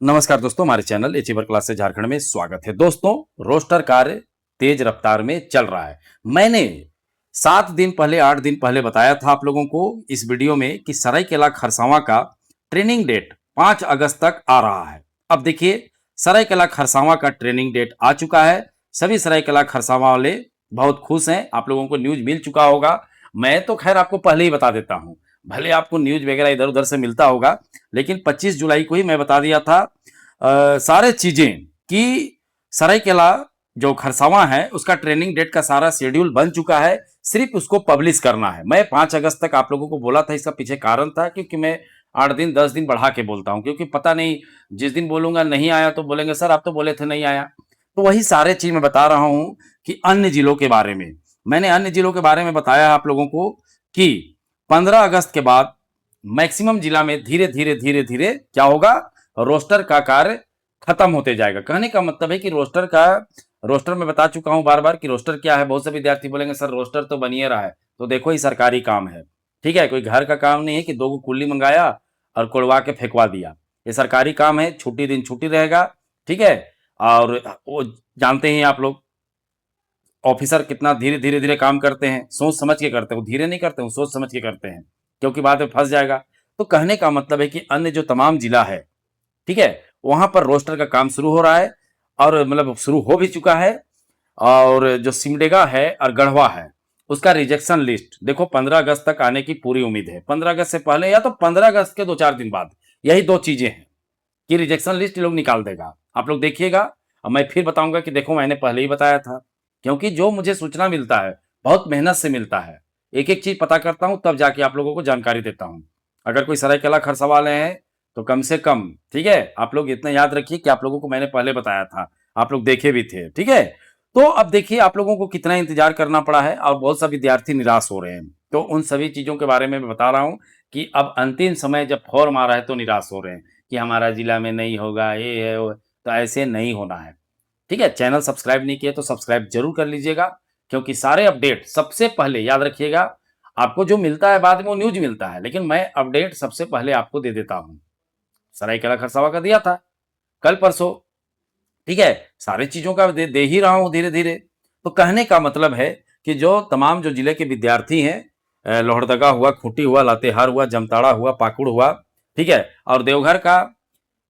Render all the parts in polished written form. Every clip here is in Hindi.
नमस्कार दोस्तों, हमारे चैनल अचीवर क्लास से झारखंड में स्वागत है। दोस्तों, रोस्टर कार्य तेज रफ्तार में चल रहा है। मैंने 7 दिन पहले 8 दिन पहले बताया था आप लोगों को इस वीडियो में कि सरायकेला खरसावां का ट्रेनिंग डेट 5 अगस्त तक आ रहा है। अब देखिए, सरायकेला खरसावां का ट्रेनिंग डेट आ चुका है। सभी सरायकेला खरसावां वाले बहुत खुश हैं। आप लोगों को न्यूज मिल चुका होगा। मैं तो खैर आपको पहले ही बता देता हूं, भले आपको न्यूज वगैरह इधर उधर से मिलता होगा, लेकिन 25 जुलाई को ही मैं बता दिया था सारे चीजें कि सरायकेला जो खरसावां है उसका ट्रेनिंग डेट का सारा शेड्यूल बन चुका है। सिर्फ उसको पब्लिश करना है। मैं 5 अगस्त तक आप लोगों को बोला था। इसका पीछे कारण था क्योंकि मैं 8 दिन 10 दिन बढ़ा के बोलता हूं, क्योंकि पता नहीं जिस दिन बोलूंगा नहीं आया तो बोलेंगे सर आप तो बोले थे नहीं आया। तो वही सारे चीज मैं बता रहा हूं कि अन्य जिलों के बारे में मैंने अन्य जिलों के बारे में बताया आप लोगों को कि 15 अगस्त के बाद मैक्सिमम जिला में धीरे धीरे धीरे धीरे क्या होगा, रोस्टर का कार्य खत्म होते जाएगा। कहने का मतलब है कि रोस्टर में बता चुका हूं बार बार कि रोस्टर क्या है। बहुत से विद्यार्थी बोलेंगे सर रोस्टर तो बनिए रहा है। तो देखो, ये सरकारी काम है, ठीक है। कोई घर का काम नहीं है कि 2 को कुल्ली मंगाया और कोड़वा के फेंकवा दिया। ये सरकारी काम है। छुट्टी दिन छुट्टी रहेगा, ठीक है। और वो जानते हैं आप लोग, ऑफिसर कितना धीरे धीरे धीरे काम करते हैं, सोच समझ के करते हैं। वो धीरे नहीं करते, वो सोच समझ के करते हैं, क्योंकि बाद में फंस जाएगा। तो कहने का मतलब है कि अन्य जो तमाम जिला है, ठीक है, वहां पर रोस्टर का काम शुरू हो रहा है और मतलब शुरू हो भी चुका है। और जो सिमडेगा है और गढ़वा है उसका रिजेक्शन लिस्ट देखो 15 अगस्त तक आने की पूरी उम्मीद है। 15 अगस्त से पहले या तो 15 अगस्त के 2-4 दिन बाद, यही 2 चीजें हैं कि रिजेक्शन लिस्ट लोग निकाल देगा। आप लोग देखिएगा। अब मैं फिर बताऊंगा कि देखो मैंने पहले ही बताया था, क्योंकि जो मुझे सूचना मिलता है बहुत मेहनत से मिलता है। एक एक चीज पता करता हूं तब जाके आप लोगों को जानकारी देता हूं। अगर कोई सरायकेला खरसा वाले हैं तो कम से कम, ठीक है, आप लोग इतना याद रखिए कि आप लोगों को मैंने पहले बताया था, आप लोग देखे भी थे, ठीक है। तो अब देखिए आप लोगों को कितना इंतजार करना पड़ा है और बहुत सा विद्यार्थी निराश हो रहे हैं। तो उन सभी चीजों के बारे में मैं बता रहा हूं कि अब अंतिम समय जब फॉर्म आ रहा है तो निराश हो रहे हैं कि हमारा जिला में नहीं होगा, ये है वो। तो ऐसे नहीं होना है, ठीक है। चैनल सब्सक्राइब नहीं किया तो सब्सक्राइब जरूर कर लीजिएगा, क्योंकि सारे अपडेट सबसे पहले याद रखिएगा। आपको जो मिलता है बाद में वो न्यूज मिलता है, लेकिन मैं अपडेट सबसे पहले आपको दे देता हूं। सरायकेला खरसावा का दिया था कल परसों, ठीक है। सारी चीजों का दे ही रहा हूं धीरे धीरे। तो कहने का मतलब है कि जो तमाम जो जिले के विद्यार्थी हैं, लोहरदगा हुआ, खूंटी हुआ, लातेहार हुआ, जमताड़ा हुआ, पाकुड़ हुआ, ठीक है, और देवघर का,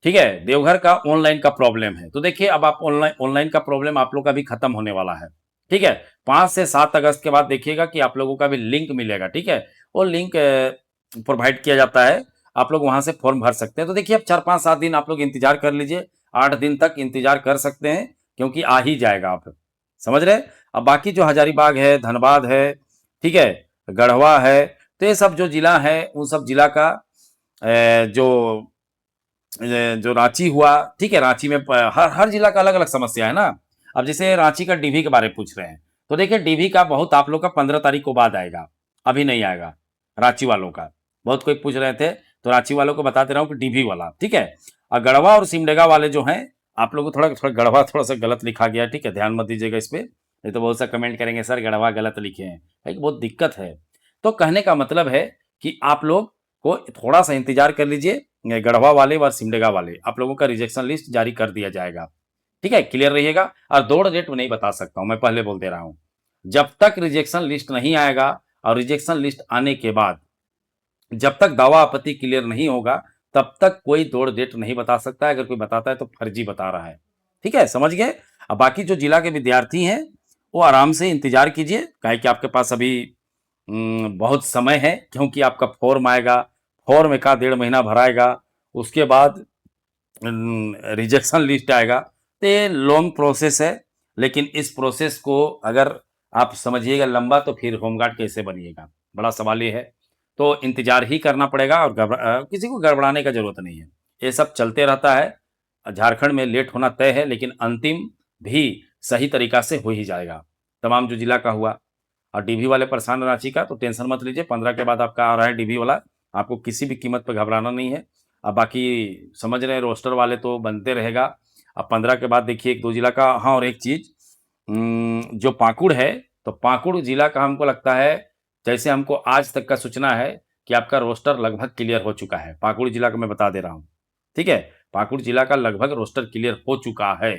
ठीक है, देवघर का ऑनलाइन का प्रॉब्लम है। तो देखिए अब आप ऑनलाइन ऑनलाइन का प्रॉब्लम आप लोग का भी खत्म होने वाला है, ठीक है। 5 से 7 अगस्त के बाद देखिएगा कि आप लोगों का भी लिंक मिलेगा, ठीक है। वो लिंक प्रोवाइड किया जाता है, आप लोग वहां से फॉर्म भर सकते हैं। तो देखिए अब 4-5-7 दिन आप लोग इंतजार कर लीजिए, 8 दिन तक इंतजार कर सकते हैं, क्योंकि आ ही जाएगा। आप समझ रहे। अब बाकी जो हजारीबाग है, धनबाद है, ठीक है, गढ़वा है, तो ये सब जो जिला है उन सब जिला का जो जो रांची हुआ, ठीक है, रांची में हर हर जिला का अलग अलग समस्या है ना। अब जैसे रांची का डीवी के बारे में पूछ रहे हैं, तो देखिए डीवी का बहुत आप लोग का 15 तारीख को बाद आएगा, अभी नहीं आएगा। रांची वालों का बहुत कोई पूछ रहे थे, तो रांची वालों को बता दे रहा हूँ कि डीवी वाला, ठीक है। और गढ़वा और सिमडेगा वाले जो हैं, आप लोगों को थोड़ा थोड़ा गढ़वा थोड़ा सा गलत लिखा गया, ठीक है, ध्यान मत दीजिएगा इस पे, नहीं तो बहुत सा कमेंट करेंगे सर गढ़वा गलत लिखे हैं, भाई बहुत दिक्कत है। तो कहने का मतलब है कि आप लोग को थोड़ा सा इंतजार कर लीजिए। गढ़वा वाले व सिमडेगा वाले आप लोगों का रिजेक्शन लिस्ट जारी कर दिया जाएगा, ठीक है, क्लियर रहिएगा। और दौड़ डेट में नहीं बता सकता हूं, मैं पहले बोल दे रहा हूं। जब तक रिजेक्शन लिस्ट नहीं आएगा और रिजेक्शन लिस्ट आने के बाद जब तक दावा आपत्ति क्लियर नहीं होगा तब तक कोई दौड़ डेट नहीं बता सकता है। अगर कोई बताता है तो फर्जी बता रहा है, ठीक है, समझ गए। अब बाकी जो जिला के विद्यार्थी हैं वो आराम से इंतजार कीजिए, काहे कि आपके पास अभी बहुत समय है, क्योंकि आपका फॉर्म आएगा, फॉर्म 1-1.5 महीना भराएगा, उसके बाद रिजेक्शन लिस्ट आएगा। तो ये लॉन्ग प्रोसेस है, लेकिन इस प्रोसेस को अगर आप समझिएगा लंबा तो फिर होमगार्ड कैसे बनिएगा, बड़ा सवाल ये है। तो इंतजार ही करना पड़ेगा और किसी को गड़बड़ाने का जरूरत नहीं है। ये सब चलते रहता है। झारखंड में लेट होना तय है, लेकिन अंतिम भी सही तरीका से हो ही जाएगा। तमाम जो जिला का हुआ और डीवी वाले परेशान रांची का, तो टेंशन मत लीजिए। 15 के बाद आपका आ रहा है डीवी वाला, आपको किसी भी कीमत पर घबराना नहीं है। अब बाकी समझ रहे हैं रोस्टर वाले तो बनते रहेगा। अब 15 के बाद देखिए 1-2 जिला का। हाँ, और एक चीज, जो पाकुड़ है, तो पाकुड़ जिला का हमको लगता है, जैसे हमको आज तक का सूचना है कि आपका रोस्टर लगभग क्लियर हो चुका है। पाकुड़ जिला का मैं बता दे रहा हूँ, ठीक है। पाकुड़ जिला का लगभग रोस्टर क्लियर हो चुका है।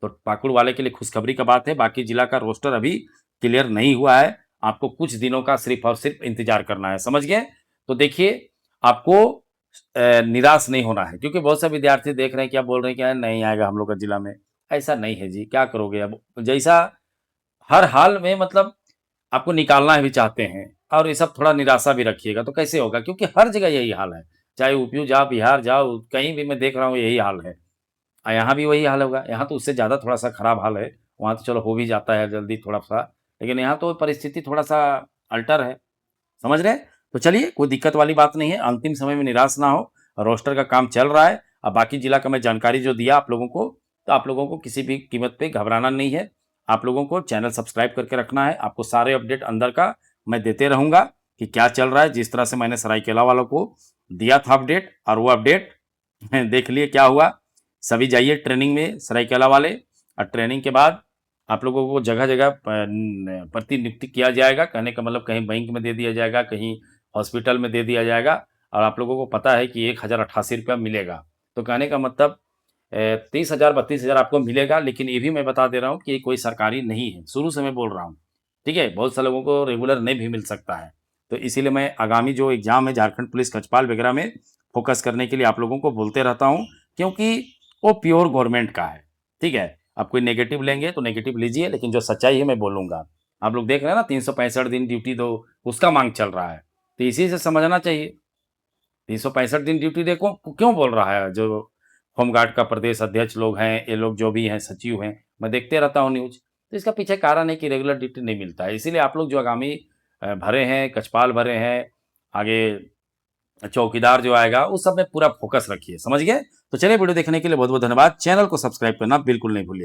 तो पाकुड़ वाले के लिए खुशखबरी का बात है, बाकी जिला का रोस्टर अभी क्लियर नहीं हुआ है। आपको कुछ दिनों का सिर्फ और सिर्फ इंतजार करना है, समझ गए? तो देखिए, आपको निराश नहीं होना है, क्योंकि बहुत से विद्यार्थी देख रहे हैं, क्या बोल रहे हैं, क्या नहीं आएगा हम लोग का जिला में। ऐसा नहीं है जी, क्या करोगे अब? जैसा हर हाल में मतलब आपको निकालना भी चाहते हैं, और ये सब थोड़ा निराशा भी रखिएगा, तो कैसे होगा? क्योंकि हर जगह यही हाल है, चाहे यूपी जाओ, बिहार जाओ, कहीं भी मैं देख रहा हूँ यही हाल है। यहाँ भी वही हाल होगा, यहाँ तो उससे ज़्यादा थोड़ा सा खराब हाल है। वहाँ तो चलो हो भी जाता है जल्दी थोड़ा सा, लेकिन यहाँ तो परिस्थिति थोड़ा सा अल्टर है, समझ रहे हैं? तो चलिए, कोई दिक्कत वाली बात नहीं है, अंतिम समय में निराश ना हो। रोस्टर का काम चल रहा है। अब बाकी जिला का मैं जानकारी जो दिया आप लोगों को, तो आप लोगों को किसी भी कीमत पे घबराना नहीं है। आप लोगों को चैनल सब्सक्राइब करके रखना है। आपको सारे अपडेट अंदर का मैं देते रहूँगा कि क्या चल रहा है। जिस तरह से मैंने सरायकेला वालों को दिया था अपडेट, और वो अपडेट देख लिए क्या हुआ। सभी जाइए ट्रेनिंग में सरायकेला वाले, और ट्रेनिंग के बाद आप लोगों को जगह-जगह प्रतिनियुक्ति किया जाएगा। कहने का मतलब कहीं बैंक में दे दिया जाएगा, कहीं हॉस्पिटल में दे दिया जाएगा, और आप लोगों को पता है कि 1088 रुपया मिलेगा। तो कहने का मतलब 30,000 32,000 आपको मिलेगा, लेकिन ये भी मैं बता दे रहा हूँ कि ये कोई सरकारी नहीं है, शुरू से मैं बोल रहा हूँ, ठीक है? बहुत से लोगों को रेगुलर नहीं भी मिल सकता है। तो इसीलिए मैं आगामी जो एग्ज़ाम है झारखंड पुलिस कक्षपाल वगैरह में फ़ोकस करने के लिए आप लोगों को बोलते रहता हूँ, क्योंकि वो प्योर गवर्नमेंट का है, ठीक है? आप कोई नेगेटिव लेंगे तो नेगेटिव लीजिए, लेकिन जो सच्चाई है मैं बोलूँगा। आप लोग देख रहे हैं ना, 365 दिन ड्यूटी दो, उसका माँग चल रहा है। तो इसी से समझना चाहिए, 365 दिन ड्यूटी देखो क्यों बोल रहा है जो होमगार्ड का प्रदेश अध्यक्ष लोग हैं, ये लोग जो भी हैं, सचिव हैं, मैं देखते रहता हूँ न्यूज़। तो इसका पीछे कारण है कि रेगुलर ड्यूटी नहीं मिलता है। इसीलिए आप लोग जो आगामी भरे हैं, कक्षपाल भरे हैं, आगे चौकीदार जो आएगा, उस सब में पूरा फ़ोकस रखिए, समझ गए? तो चलिए, वीडियो देखने के लिए बहुत-बहुत धन्यवाद। चैनल को सब्सक्राइब करना बिल्कुल नहीं भूलिए।